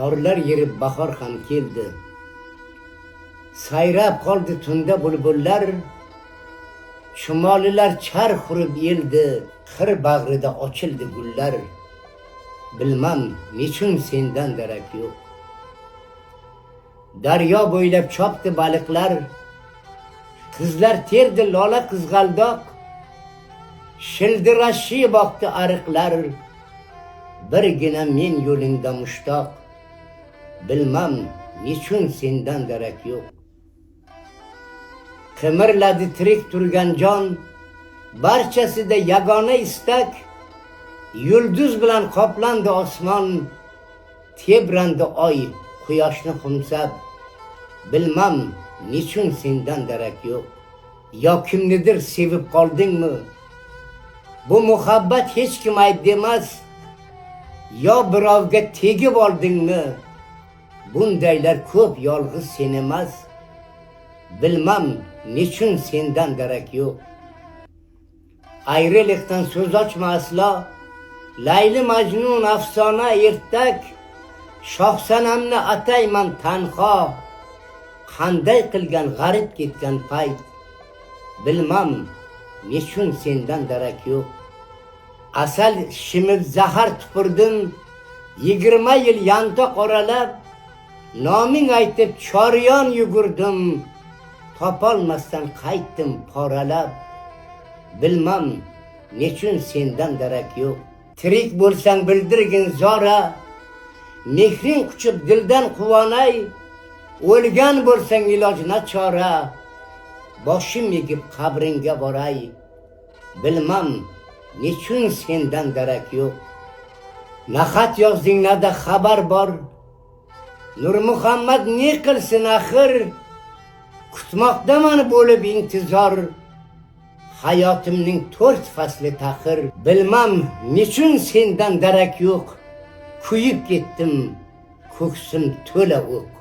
Qorlar yerib bahor ham keldi. Sayrab qoldi tunda bulbullar, chumolilar charx urib eldi, qir bag'rida ochildi gullar. Bilmam nechun sendan darak yo'q. Daryo bo'ylab chopdi baliqlar, qizlar terdi lola qizg'aldoq, shildirashib boqdi ariqlar. Birgina men yo'lingda mushtoq, bilmam nechun sendan darak yo'q. Qimirladi tirik turgan jon, barchasida yagona istak. Yulduz bilan qoplandi osmon, tebrandi oy quyoshni xumsab. Bilmam nechun sendan darak yo'q. Yo kimnidir sevib qoldingmi? Bu muhabbat hech kim ayb demas. Yo birovga tegib oldingmi? Bundaylar ko'p, yolg'iz sen emas. Bilmam nechun sendan darak yo'q. Ayriliqdan so'z ochma aslo. Layli Majnun afsona ertak, Shohsanamni atayman tanho. Qanday qilgan g'arib ketgan payt, bilmam nechun sendan darak yo'q. Asal shimib zahar tupurdim, 20 yil yantoq oralab, noming aytib choryon yugurdim, topolmasdan qaytdim poralab. Bilmam nechun sendan darak yo'q. Tirik bo'lsang bildirgin zora, mehring quchib dildan quvonay. O'lgan bo'lsang iloj nachora, boshim egib qabringga boray. Bilmam nechun sendan darak yo'q. Na xat yozding, na da xabar bor. Nur Muhammad ne qilsin axir? Kutmoqdaman bo'lib intizor. Hayotimning 4 fasli taxir. Bilmam nechun sendan darak yo'q. Kuyib ketdim, ko'ksim to'la o'q.